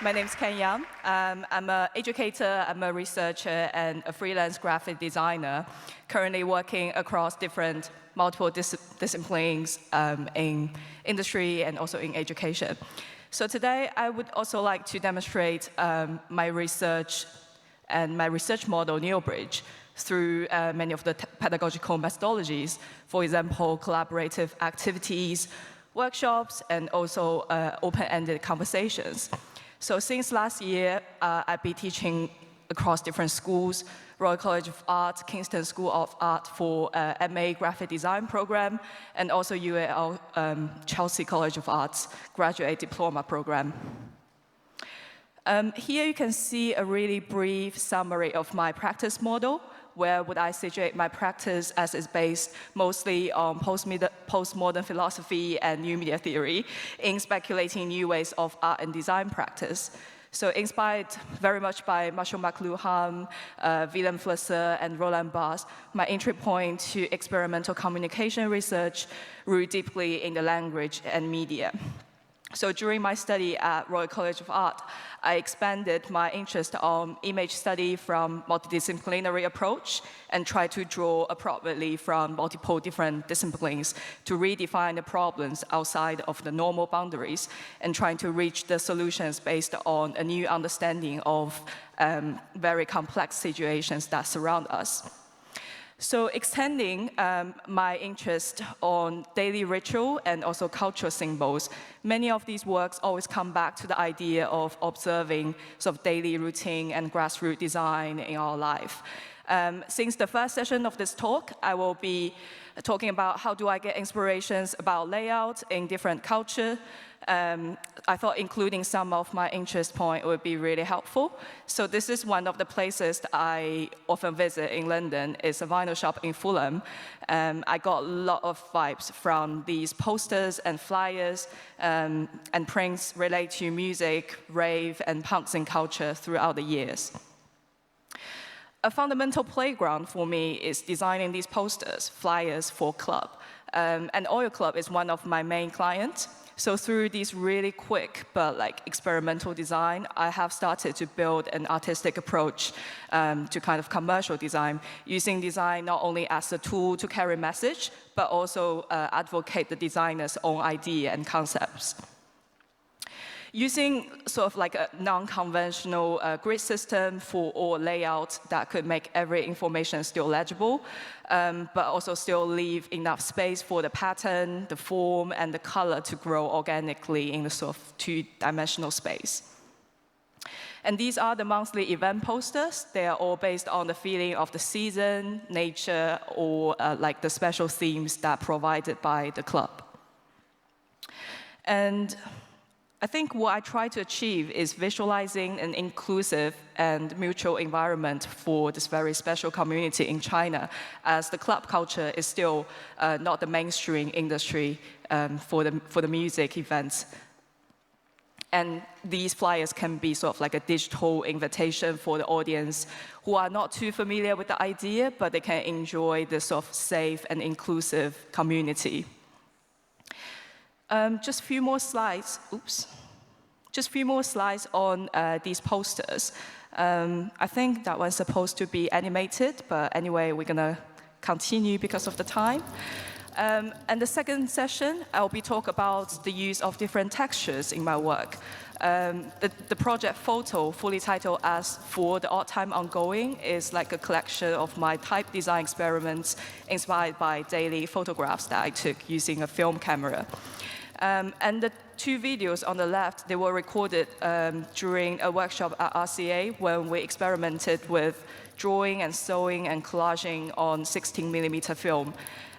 My name is Ken Yang. I'm an educator, I'm a researcher, and a freelance graphic designer, currently working across multiple disciplines in industry and also in education. So today, I would also like to demonstrate my research and my research model, NeoBridge, through many of the pedagogical methodologies, for example, collaborative activities, workshops, and also open-ended conversations. So since last year, I've been teaching across different schools, Royal College of Art, Kingston School of Art for MA Graphic Design program, and also UAL Chelsea College of Arts Graduate Diploma program. Here you can see a really brief summary of my practice model, where would I situate my practice as it's based mostly on postmodern philosophy and new media theory in speculating new ways of art and design practice. So inspired very much by Marshall McLuhan, Willem Flusser, and Roland Barthes, my entry point to experimental communication research grew deeply in the language and media. So during my study at Royal College of Art, I expanded my interest on image study from multidisciplinary approach and tried to draw appropriately from multiple different disciplines to redefine the problems outside of the normal boundaries and trying to reach the solutions based on a new understanding of very complex situations that surround us. So extending my interest on daily ritual and also cultural symbols, many of these works always come back to the idea of observing sort of daily routine and grassroots design in our life. Since the first session of this talk, I will be talking about how do I get inspirations about layout in different culture. I thought including some of my interest points would be really helpful. So this is one of the places that I often visit in London. It's a vinyl shop in Fulham. I got a lot of vibes from these posters and flyers and prints related to music, rave, and punks in culture throughout the years. A fundamental playground for me is designing these posters, flyers for club. And Oil Club is one of my main clients. So through these really quick but experimental design, I have started to build an artistic approach to kind of commercial design, using design not only as a tool to carry message, but also advocate the designer's own idea and concepts. Using sort of like a non-conventional grid system for all layouts that could make every information still legible, but also still leave enough space for the pattern, the form, and the color to grow organically in the sort of two-dimensional space. And these are the monthly event posters. They are all based on the feeling of the season, nature, or like the special themes that are provided by the club. And I think what I try to achieve is visualizing an inclusive and mutual environment for this very special community in China, as the club culture is still not the mainstream industry for the music events. And these flyers can be sort of like a digital invitation for the audience who are not too familiar with the idea, but they can enjoy this sort of safe and inclusive community. Just a few more slides. Oops. Just a few more slides on these posters. I think that one's supposed to be animated, but anyway, we're going to continue because of the time. And the second session, I'll be talking about the use of different textures in my work. The project photo, fully titled as For the Odd Time Ongoing, is like a collection of my type design experiments inspired by daily photographs that I took using a film camera. And the two videos on the left, they were recorded during a workshop at RCA when we experimented with drawing and sewing and collaging on 16mm film.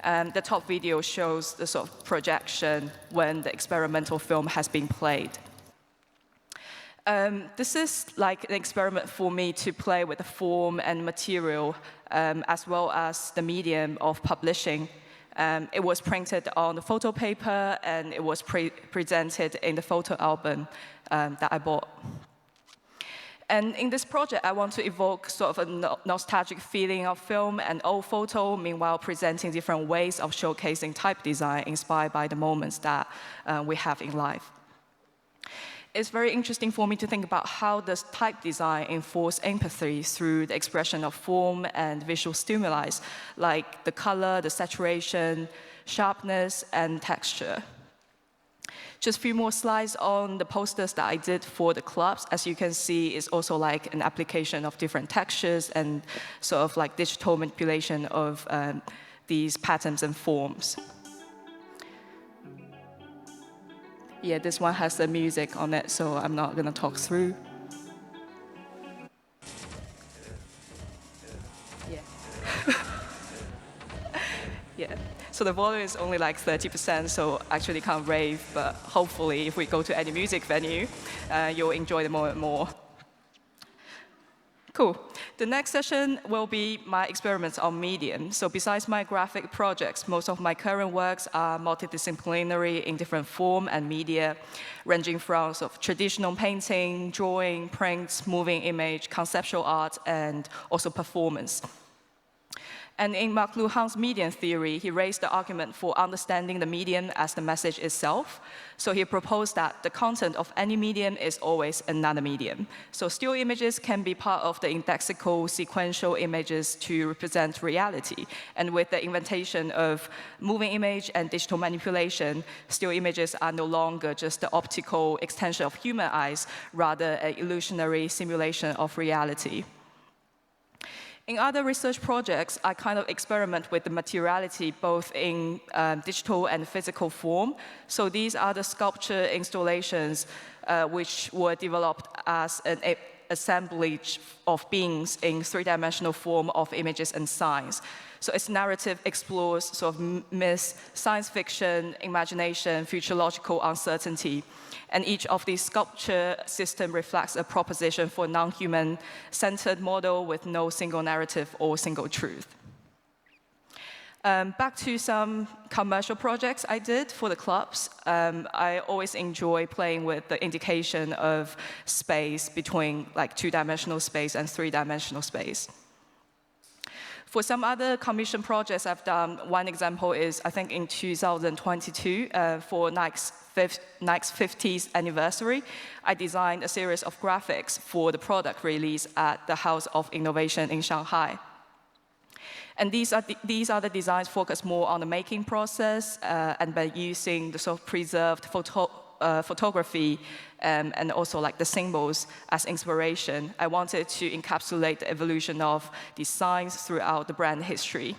The top video shows the sort of projection when the experimental film has been played. This is like an experiment for me to play with the form and material, as well as the medium of publishing. It was printed on the photo paper, and it was presented in the photo album that I bought. And in this project, I want to evoke sort of a nostalgic feeling of film and old photo, meanwhile presenting different ways of showcasing type design inspired by the moments that we have in life. It's very interesting for me to think about how does type design enforce empathy through the expression of form and visual stimuli, like the color, the saturation, sharpness, and texture. Just a few more slides on the posters that I did for the clubs. As you can see, it's also like an application of different textures and sort of like digital manipulation of these patterns and forms. Yeah, this one has the music on it, so I'm not going to talk through. Yeah. Yeah. So the volume is only like 30%, so actually can't rave, but hopefully if we go to any music venue, you'll enjoy them more and more. Cool. The next session will be my experiments on medium. So besides my graphic projects, most of my current works are multidisciplinary in different form and media, ranging from sort of traditional painting, drawing, prints, moving image, conceptual art, and also performance. And in Mark Luhan's medium theory, he raised the argument for understanding the medium as the message itself. So he proposed that the content of any medium is always another medium. So still images can be part of the indexical sequential images to represent reality. And with the invention of moving image and digital manipulation, still images are no longer just the optical extension of human eyes, rather an illusionary simulation of reality. In other research projects, I kind of experiment with the materiality both in digital and physical form. So these are the sculpture installations which were developed as an assemblage of beings in three-dimensional form of images and signs. So its narrative explores sort of myth, science fiction, imagination, futurological uncertainty. And each of these sculpture systems reflects a proposition for a non-human centered model with no single narrative or single truth. Back to some commercial projects I did for the clubs. I always enjoy playing with the indication of space between like two-dimensional space and three-dimensional space. For some other commission projects I've done, one example is, I think in 2022, for Nike's 50th anniversary, I designed a series of graphics for the product release at the House of Innovation in Shanghai. And these are the designs focused more on the making process and by using the sort of preserved photography and also like the symbols as inspiration. I wanted to encapsulate the evolution of designs throughout the brand history.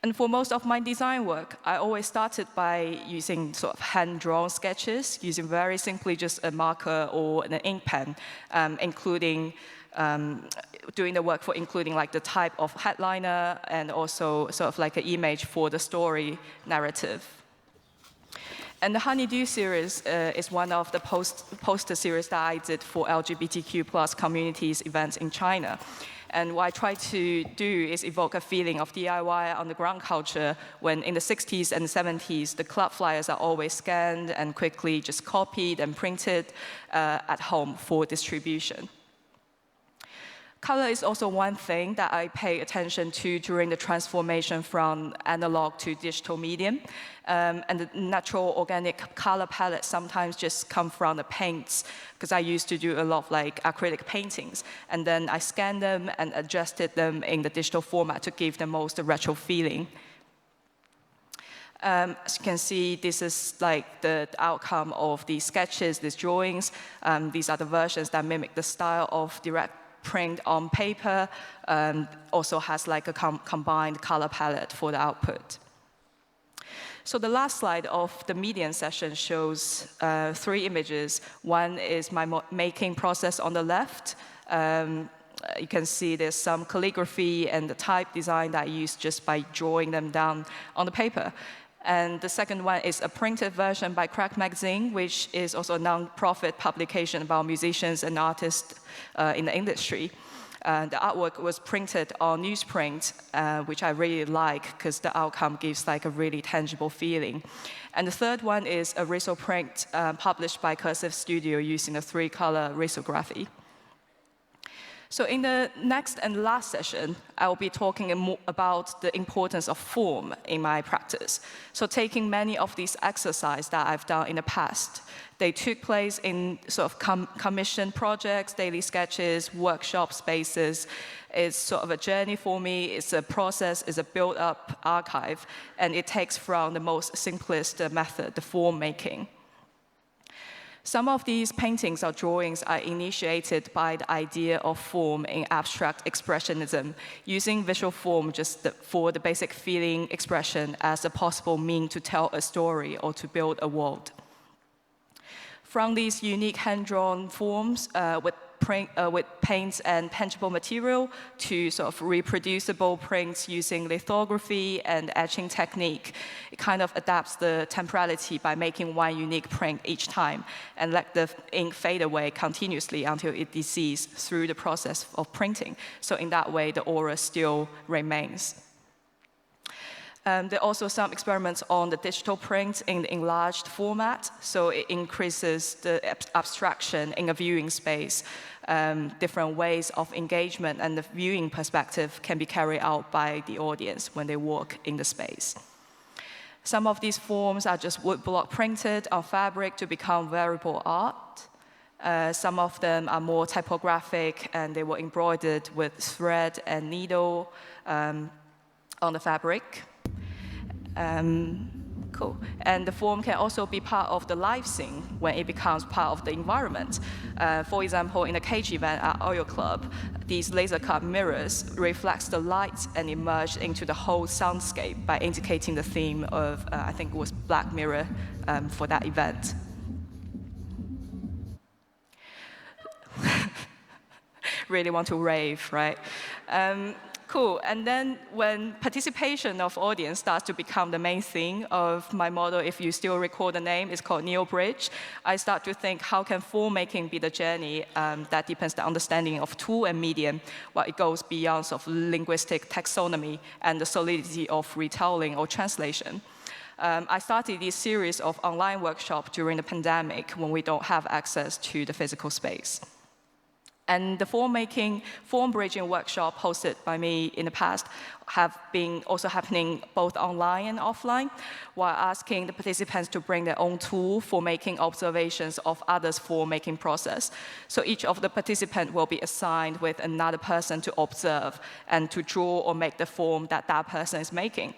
And for most of my design work, I always started by using sort of hand-drawn sketches, using very simply just a marker or an ink pen, doing the work for including like the type of headliner and also sort of like an image for the story narrative. And the Honeydew series is one of the poster series that I did for LGBTQ+ communities events in China. And what I try to do is evoke a feeling of DIY underground culture when in the 60s and 70s, the club flyers are always scanned and quickly just copied and printed at home for distribution. Color is also one thing that I pay attention to during the transformation from analog to digital medium. And the natural organic color palette sometimes just come from the paints, because I used to do a lot of like acrylic paintings. And then I scanned them and adjusted them in the digital format to give the most retro feeling. As you can see, this is like the outcome of these sketches, these drawings. These are the versions that mimic the style of direct print on paper, also has like a combined color palette for the output. So the last slide of the medium session shows 3 images. One is my making process on the left. You can see there's some calligraphy and the type design that I used just by drawing them down on the paper. And the second one is a printed version by Crack Magazine, which is also a non-profit publication about musicians and artists in the industry. The artwork was printed on newsprint, which I really like because the outcome gives like a really tangible feeling. And the third one is a risoprint published by Cursive Studio using a 3-color risography. So in the next and last session, I will be talking about the importance of form in my practice. So taking many of these exercises that I've done in the past, they took place in sort of commissioned projects, daily sketches, workshop spaces. It's sort of a journey for me. It's a process, it's a built-up archive, and it takes from the most simplest method, the form making. Some of these paintings or drawings are initiated by the idea of form in abstract expressionism, using visual form just for the basic feeling expression as a possible means to tell a story or to build a world. From these unique hand-drawn forms with paints and tangible material to sort of reproducible prints using lithography and etching technique, it kind of adapts the temporality by making one unique print each time and let the ink fade away continuously until it deceases through the process of printing. So in that way, the aura still remains. There are also some experiments on the digital print in the enlarged format, so it increases the abstraction in a viewing space. Different ways of engagement and the viewing perspective can be carried out by the audience when they walk in the space. Some of these forms are just woodblock printed on fabric to become wearable art. Some of them are more typographic, and they were embroidered with thread and needle on the fabric. Cool. And the form can also be part of the live scene when it becomes part of the environment. For example, in a cage event at Oil Club, these laser-cut mirrors reflect the light and emerge into the whole soundscape by indicating the theme of, I think it was Black Mirror for that event. Really want to rave, right? Cool, and then when participation of audience starts to become the main thing of my model, if you still recall the name, it's called Neo Bridge, I start to think, how can form making be the journey that deepens the understanding of tool and medium, while it goes beyond sort of linguistic taxonomy and the solidity of retelling or translation. I started this series of online workshops during the pandemic when we don't have access to the physical space. And the form bridging workshop hosted by me in the past have been also happening both online and offline, while asking the participants to bring their own tool for making observations of others' form making process. So each of the participants will be assigned with another person to observe and to draw or make the form that that person is making.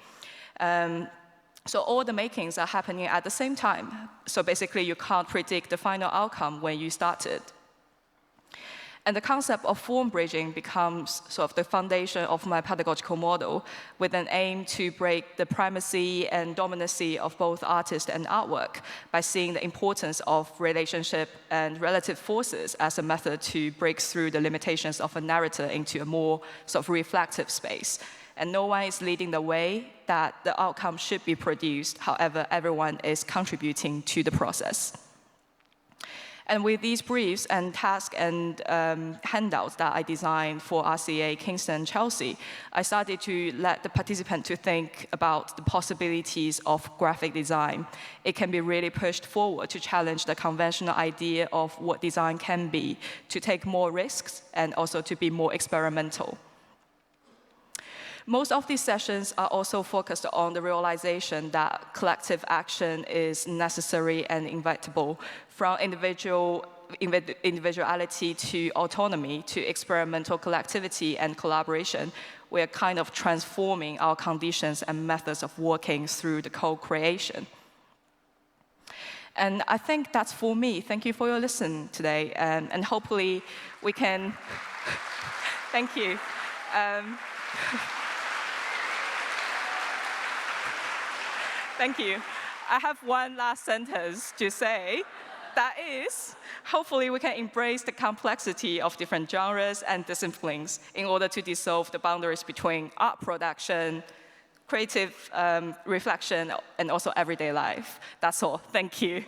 So all the makings are happening at the same time. So basically, you can't predict the final outcome when you started. And the concept of form bridging becomes sort of the foundation of my pedagogical model, with an aim to break the primacy and dominancy of both artist and artwork by seeing the importance of relationship and relative forces as a method to break through the limitations of a narrator into a more sort of reflective space. And no one is leading the way that the outcome should be produced, however, everyone is contributing to the process. And with these briefs and tasks and handouts that I designed for RCA Kingston Chelsea, I started to let the participant to think about the possibilities of graphic design. It can be really pushed forward to challenge the conventional idea of what design can be, to take more risks, and also to be more experimental. Most of these sessions are also focused on the realization that collective action is necessary and inevitable, from individuality to autonomy to experimental collectivity and collaboration. We are kind of transforming our conditions and methods of working through the co-creation. And I think that's for me. Thank you for your listen today, and hopefully we can. Thank you. Thank you. I have one last sentence to say. That is, hopefully we can embrace the complexity of different genres and disciplines in order to dissolve the boundaries between art production, creative reflection, and also everyday life. That's all. Thank you.